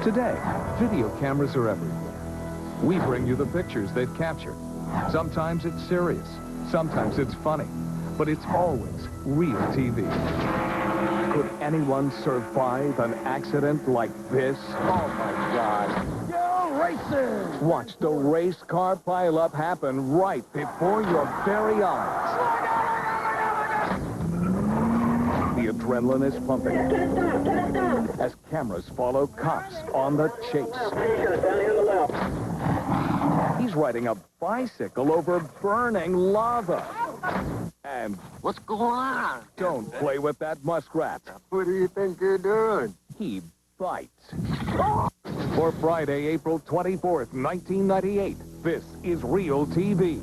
Today, video cameras are everywhere. We bring you the pictures they've captured. Sometimes it's serious, sometimes it's funny, but it's always real TV. Could anyone survive an accident like this? Oh my God. Yo, racers! Watch the race car pileup happen right before your very eyes. The adrenaline is pumping as cameras follow cops on the chase. He's riding a bicycle over burning lava. And What's going on? don't play with that muskrat. What do you think you're doing? He bites. For Friday, April 24th, 1998, this is Real TV.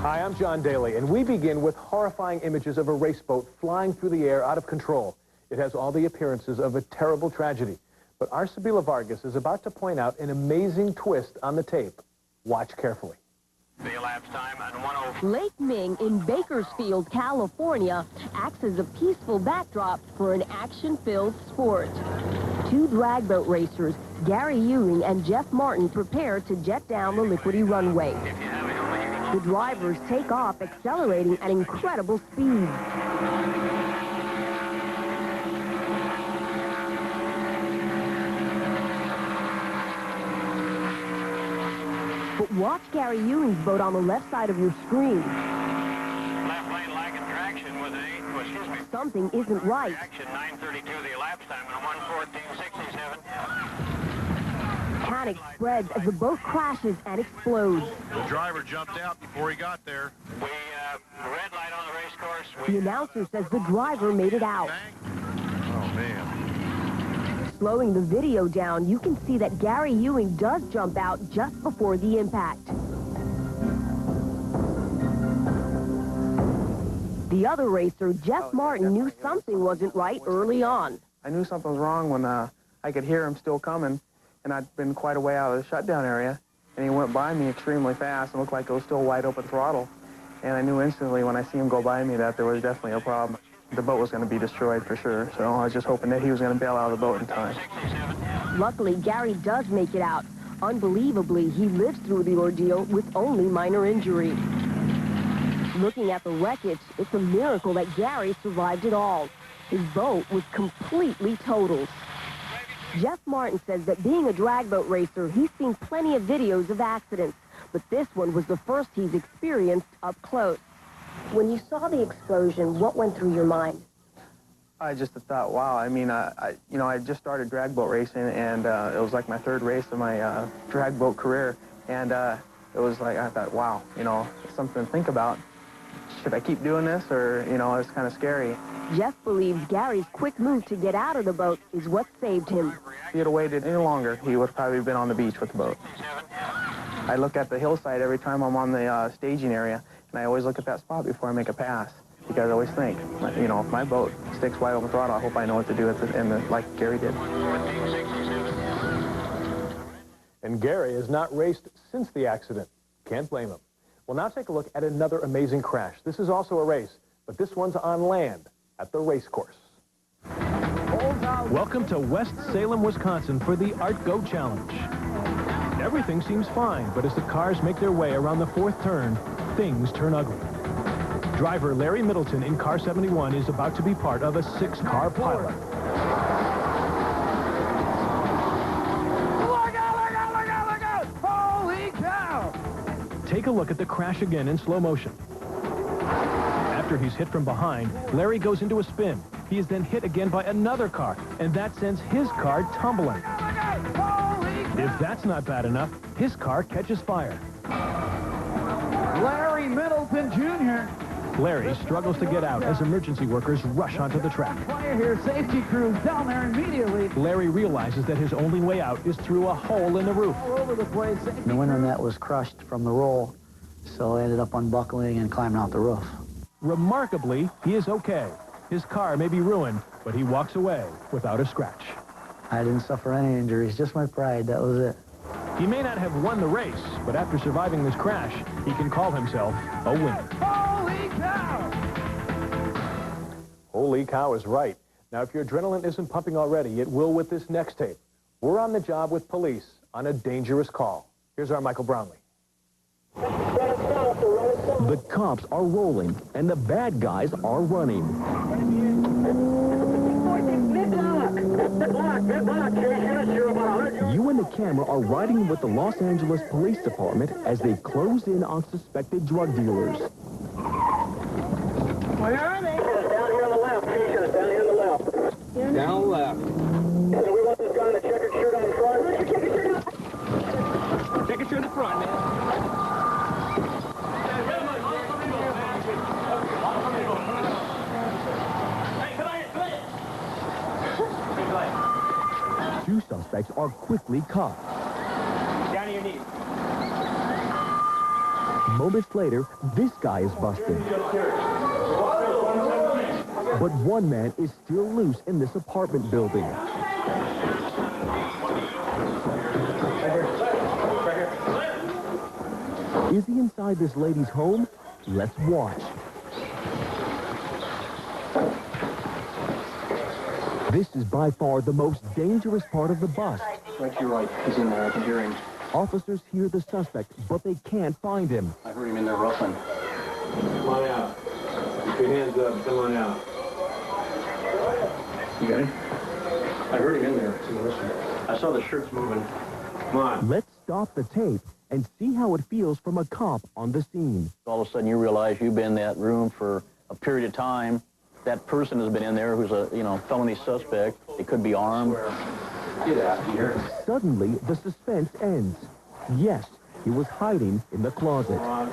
Hi, I'm John Daly, and we begin with horrifying images of a race boat flying through the air out of control. It has all the appearances of a terrible tragedy. But our Sabila Vargas is about to point out an amazing twist on the tape. Watch carefully. The elapsed time at 1:04. Lake Ming in Bakersfield, California, acts as a peaceful backdrop for an action-filled sport. Two drag boat racers, Gary Ewing and Jeff Martin, prepare to jet down the liquidy runway. The drivers take off, accelerating at incredible speed. But watch Gary Ewing's boat on the left side of your screen. Left lane lagging traction with excuse me. Something isn't right. Action 9:32, the elapsed time at 1:14.67. Panic spreads as the boat crashes and explodes. The driver jumped out before he got there. We, red light on the race course. The announcer says the driver made it out. Oh, man. Slowing the video down, you can see that Gary Ewing does jump out just before the impact. The other racer, Jeff Martin, knew something wasn't right early on. I knew something was wrong when I could hear him still coming, and I'd been quite a way out of the shutdown area, and he went by me extremely fast and looked like it was still wide open throttle. And I knew instantly when I see him go by me that there was definitely a problem. The boat was going to be destroyed for sure, so I was just hoping that he was going to bail out of the boat in time. Luckily, Gary does make it out. Unbelievably, he lives through the ordeal with only minor injury. Looking at the wreckage, it's a miracle that Gary survived it all. His boat was completely totaled. Jeff Martin says that being a drag boat racer, he's seen plenty of videos of accidents, but this one was the first he's experienced up close. When you saw the explosion, what went through your mind? I just thought, wow, I mean, I just started drag boat racing, and it was like my third race of my drag boat career, and it was like, I thought, wow, it's something to think about. Should I keep doing this, or, it's kind of scary. Jeff believes Gary's quick move to get out of the boat is what saved him. If he had waited any longer, he would have probably been on the beach with the boat. I look at the hillside every time I'm on the staging area, and I always look at that spot before I make a pass, because I always think, if my boat sticks wide open throttle, I hope I know what to do like Gary did. And Gary has not raced since the accident. Can't blame him. We'll now take a look at another amazing crash. This is also a race, but this one's on land at the race course. Welcome to West Salem, Wisconsin for the Art Go Challenge. Everything seems fine, but as the cars make their way around the fourth turn, things turn ugly. Driver Larry Middleton in car 71 is about to be part of a 6-car pileup. Look out! Holy cow! Take a look at the crash again in slow motion. After he's hit from behind, Larry goes into a spin. He is then hit again by another car, and that sends his car tumbling. If that's not bad enough, his car catches fire. Larry Middleton Jr. Larry struggles to get out as emergency workers rush onto the track. Fire here, safety crews down there immediately. Larry realizes that his only way out is through a hole in the roof. All over the place. The window net was crushed from the roll, so I ended up unbuckling and climbing out the roof. Remarkably, he is okay. His car may be ruined, but he walks away without a scratch. I didn't suffer any injuries, just my pride, that was it. He may not have won the race, but after surviving this crash, he can call himself a winner. Holy cow! Lee Cow is right. Now, if your adrenaline isn't pumping already, it will with this next tape. We're on the job with police on a dangerous call. Here's our Michael Brownlee. The cops are rolling, and the bad guys are running. You and the camera are riding with the Los Angeles Police Department as they close in on suspected drug dealers. Where are they? Down here on the left, Keisha. Down here on the left. Down left. So we want this guy in the checkered shirt on the front. Take it to the front, man. Two suspects are quickly caught. Down to your knees. Moments later, this guy is busted. But one man is still loose in this apartment building. Is he inside this lady's home? Let's watch. This is by far the most dangerous part of the bus. Right to your right. He's in there. I can hear him. Officers hear the suspect, but they can't find him. I heard him in there rustling. Come on out. Keep your hands up. Come on out. You got him? I heard him in there. I saw the shirts moving. Come on. Let's stop the tape and see how it feels from a cop on the scene. All of a sudden, you realize you've been in that room for a period of time. That person has been in there who's a, felony suspect. It could be armed. Get out here. Suddenly, the suspense ends. Yes, he was hiding in the closet. Come on.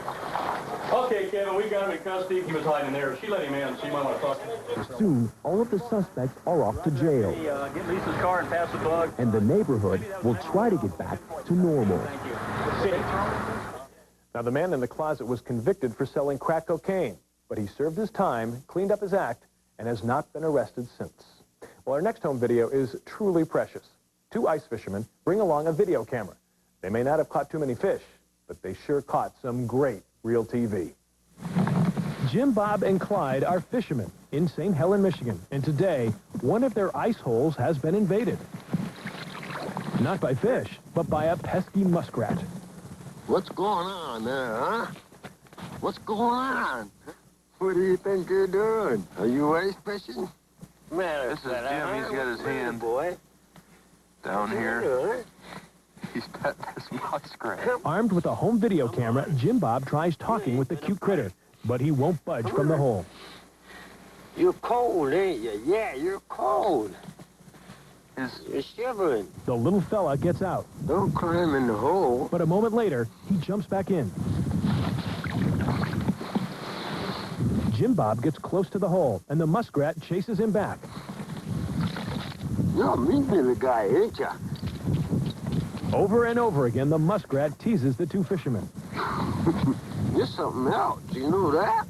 Okay, Kevin, we got him in custody. He was hiding there. She let him in, so you might want to talk to him. Soon, all of the suspects are off to jail. Get Lisa's car and pass the bug. And the neighborhood will try to get back to normal. Now, the man in the closet was convicted for selling crack cocaine, but he served his time, cleaned up his act, and has not been arrested since. Well, our next home video is truly precious. Two ice fishermen bring along a video camera. They may not have caught too many fish, but they sure caught some great real TV. Jim, Bob, and Clyde are fishermen in St. Helen, Michigan, and today, one of their ice holes has been invaded. Not by fish, but by a pesky muskrat. What's going on there, huh? What's going on? What do you think you're doing? Are you ice fishing? This is Jim. He's got his hand down here. He's pet this muskrat. Armed with a home video camera, Jim Bob tries talking with the cute critter, but he won't budge from the hole. You're cold, ain't you? Yeah, you're cold. You're shivering. The little fella gets out. Don't climb in the hole. But a moment later, he jumps back in. Jim Bob gets close to the hole, and the muskrat chases him back. You're a mean little guy, ain't you? Over and over again, the muskrat teases the two fishermen. You're something else. You know that?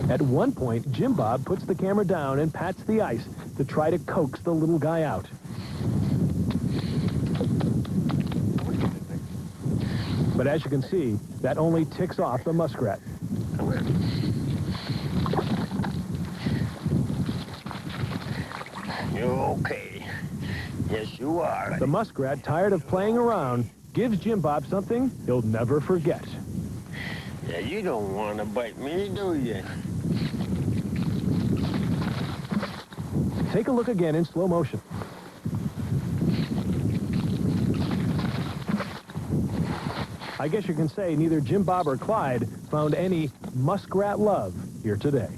At one point, Jim Bob puts the camera down and pats the ice to try to coax the little guy out. But as you can see, that only ticks off the muskrat. You're okay. Yes, you are. The muskrat, tired of playing around, gives Jim Bob something he'll never forget. Yeah, you don't want to bite me, do you? Take a look again in slow motion. I guess you can say neither Jim Bob or Clyde found any muskrat love here today.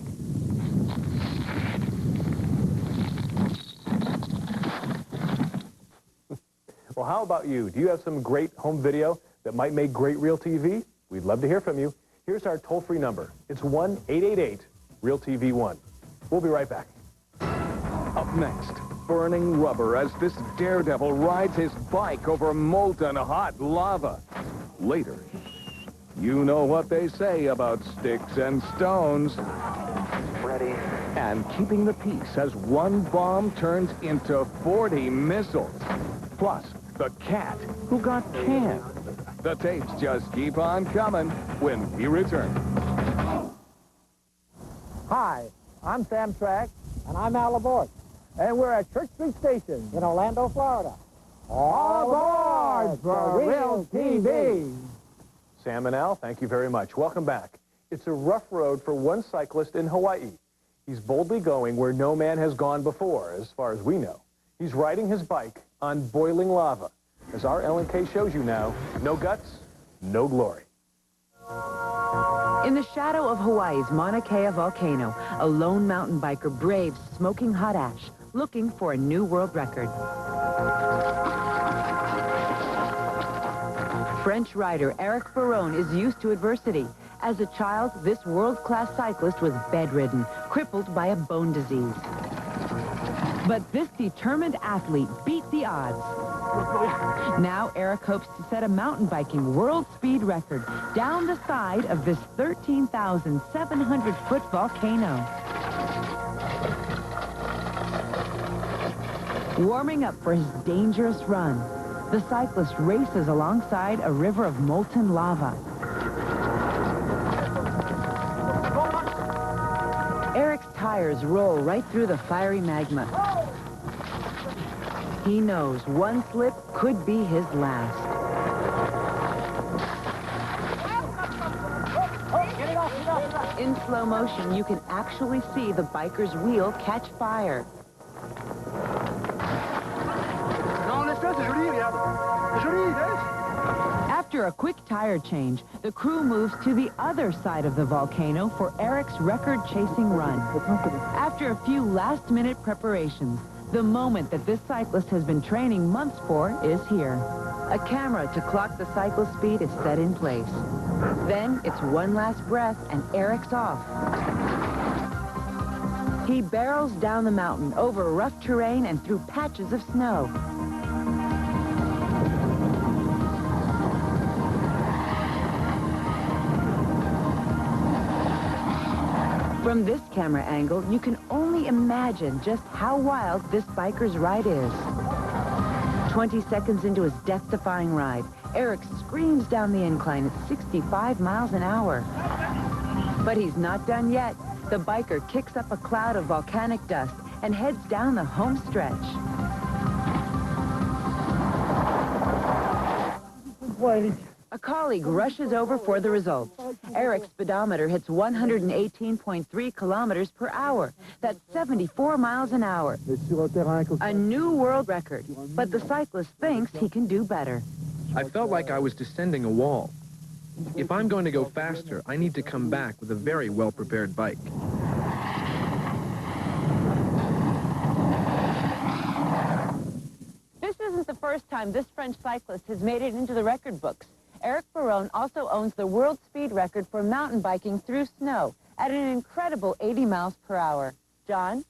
Well, how about you? Do you have some great home video that might make great real TV? We'd love to hear from you. Here's our toll-free number. It's 1-888-REAL-TV1. We'll be right back. Up next, burning rubber as this daredevil rides his bike over molten hot lava. Later, you know what they say about sticks and stones. Ready. And keeping the peace as one bomb turns into 40 missiles. Plus, the cat who got canned. The tapes just keep on coming when we return. Hi, I'm Sam Track. And I'm Al LaBorde. And we're at Church Street Station in Orlando, Florida. All aboard for Real TV. Sam and Al, thank you very much. Welcome back. It's a rough road for one cyclist in Hawaii. He's boldly going where no man has gone before, as far as we know. He's riding his bike on boiling lava. As our L&K shows you now, no guts, no glory. In the shadow of Hawaii's Mauna Kea volcano, a lone mountain biker braves smoking hot ash, looking for a new world record. French rider Eric Ferron is used to adversity. As a child, this world-class cyclist was bedridden, crippled by a bone disease. But this determined athlete beat the odds. Now Eric hopes to set a mountain biking world speed record down the side of this 13,700-foot volcano. Warming up for his dangerous run, the cyclist races alongside a river of molten lava. Eric's tires roll right through the fiery magma. He knows one slip could be his last. In slow motion, you can actually see the biker's wheel catch fire. After a quick tire change, the crew moves to the other side of the volcano for Eric's record-chasing run. After a few last-minute preparations, the moment that this cyclist has been training months for is here. A camera to clock the cyclist's speed is set in place. Then it's one last breath and Eric's off. He barrels down the mountain over rough terrain and through patches of snow. From this camera angle, you can only imagine just how wild this biker's ride is. 20 seconds into his death-defying ride, Eric screams down the incline at 65 miles an hour. But he's not done yet. The biker kicks up a cloud of volcanic dust and heads down the home stretch. A colleague rushes over for the results. Eric's speedometer hits 118.3 kilometers per hour. That's 74 miles an hour. A new world record. But the cyclist thinks he can do better. I felt like I was descending a wall. If I'm going to go faster, I need to come back with a very well-prepared bike. This isn't the first time this French cyclist has made it into the record books. Eric Ferron also owns the world speed record for mountain biking through snow at an incredible 80 miles per hour. John?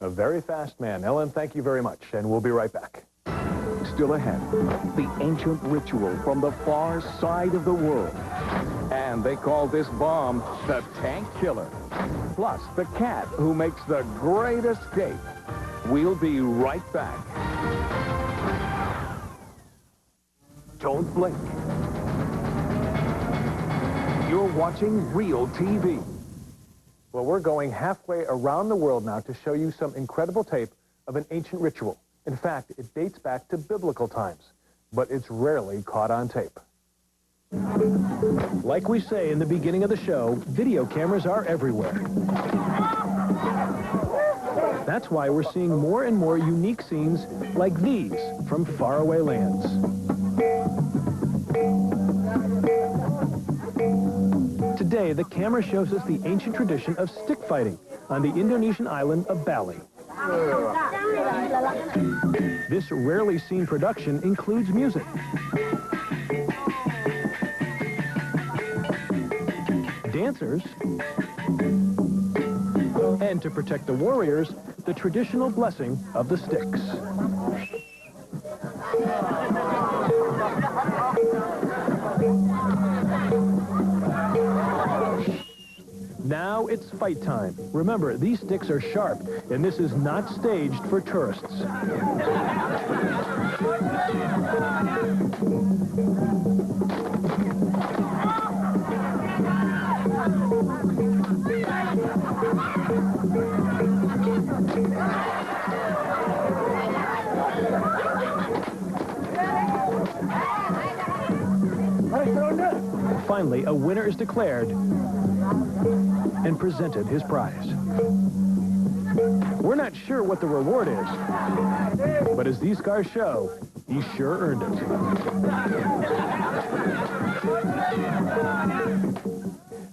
A very fast man. Ellen, thank you very much, and we'll be right back. Still ahead, the ancient ritual from the far side of the world. And they call this bomb the Tank Killer. Plus, the cat who makes the great escape. We'll be right back. Don't blink. You're watching Real TV. Well, we're going halfway around the world now to show you some incredible tape of an ancient ritual. In fact, it dates back to biblical times, but it's rarely caught on tape. Like we say in the beginning of the show, video cameras are everywhere. That's why we're seeing more and more unique scenes like these from faraway lands. Today, the camera shows us the ancient tradition of stick fighting on the Indonesian island of Bali. This rarely seen production includes music, dancers, and to protect the warriors, the traditional blessing of the sticks. Now it's fight time. Remember, these sticks are sharp, and this is not staged for tourists. Finally, a winner is declared and presented his prize. We're not sure what the reward is, but as these cars show, he sure earned it.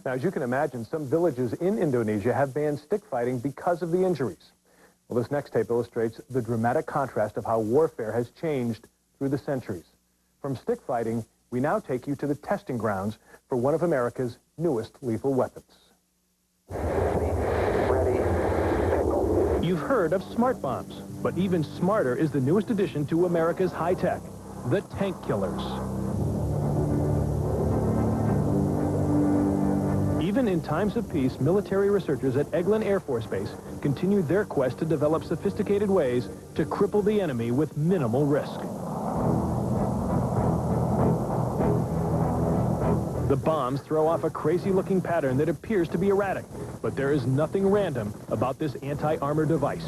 Now, as you can imagine, some villages in Indonesia have banned stick fighting because of the injuries. Well, this next tape illustrates the dramatic contrast of how warfare has changed through the centuries. From stick fighting, we now take you to the testing grounds for one of America's newest lethal weapons. You've heard of smart bombs, but even smarter is the newest addition to America's high-tech, the tank killers. Even in times of peace, military researchers at Eglin Air Force Base continue their quest to develop sophisticated ways to cripple the enemy with minimal risk. The bombs throw off a crazy-looking pattern that appears to be erratic, but there is nothing random about this anti-armor device.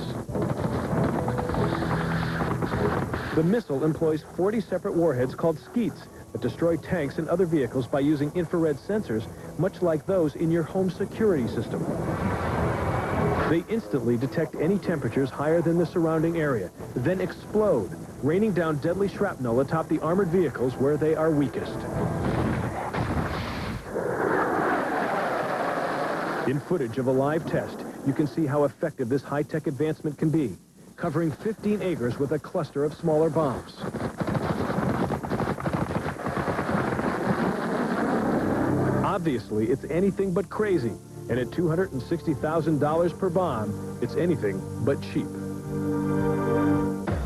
The missile employs 40 separate warheads called skeets that destroy tanks and other vehicles by using infrared sensors, much like those in your home security system. They instantly detect any temperatures higher than the surrounding area, then explode, raining down deadly shrapnel atop the armored vehicles where they are weakest. In footage of a live test, you can see how effective this high-tech advancement can be, covering 15 acres with a cluster of smaller bombs. Obviously, it's anything but crazy, and at $260,000 per bomb, it's anything but cheap.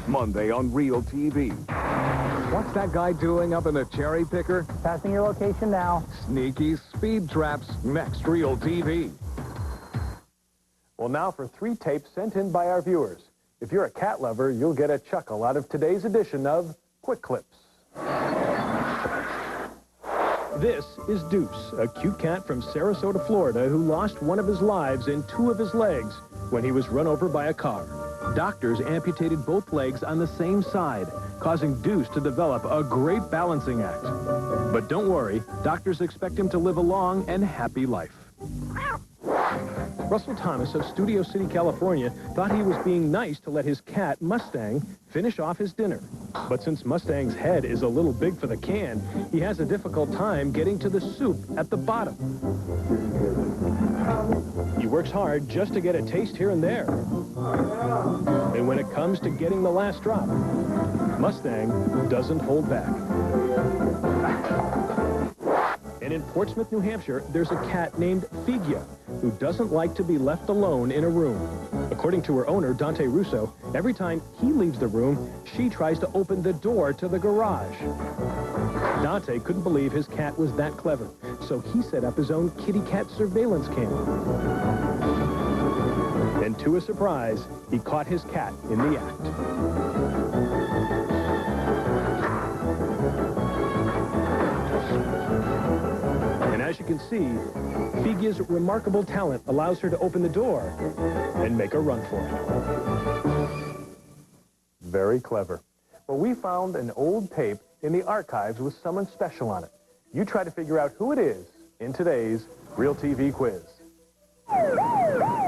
Monday on RealTV. What's that guy doing up in the cherry picker? Passing your location now. Sneaky speed traps. Next, RealTV. Well, now for 3 tapes sent in by our viewers. If you're a cat lover, you'll get a chuckle out of today's edition of Quick Clips. This is Deuce, a cute cat from Sarasota, Florida, who lost one of his lives and 2 of his legs when he was run over by a car. Doctors amputated both legs on the same side, causing Deuce to develop a great balancing act. But don't worry, doctors expect him to live a long and happy life. Russell Thomas of Studio City, California, thought he was being nice to let his cat, Mustang, finish off his dinner. But since Mustang's head is a little big for the can, he has a difficult time getting to the soup at the bottom. He works hard just to get a taste here and there. And when it comes to getting the last drop, Mustang doesn't hold back. And in Portsmouth, New Hampshire, there's a cat named Figia who doesn't like to be left alone in a room. According to her owner, Dante Russo, every time he leaves the room, she tries to open the door to the garage. Dante couldn't believe his cat was that clever, so he set up his own kitty cat surveillance cam. And to his surprise, he caught his cat in the act. And as you can see, Figia's remarkable talent allows her to open the door and make a run for it. Very clever. Well, we found an old tape in the archives with someone special on it. You try to figure out who it is in today's RealTV quiz.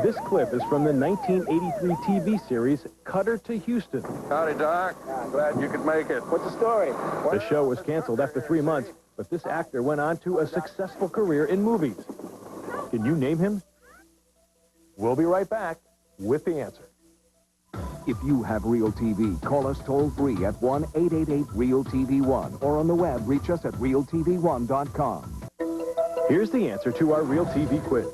This clip is from the 1983 TV series Cutter to Houston. Howdy, Doc. I'm glad you could make it. What's the story? The show was canceled after 3 months, but this actor went on to a successful career in movies. Can you name him? We'll be right back with the answer. If you have RealTV, call us toll-free at 1-888-REAL-TV1 or on the web, reach us at realtv1.com. Here's the answer to our RealTV quiz.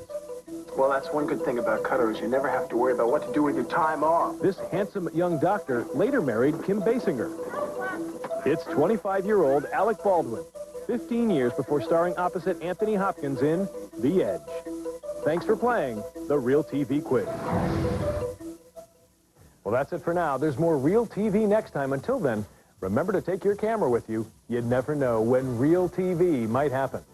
Well, that's one good thing about Cutter is you never have to worry about what to do with your time off. This handsome young doctor later married Kim Basinger. It's 25-year-old Alec Baldwin, 15 years before starring opposite Anthony Hopkins in The Edge. Thanks for playing the RealTV quiz. Well, that's it for now. There's more RealTV next time. Until then, remember to take your camera with you. You never know when RealTV might happen.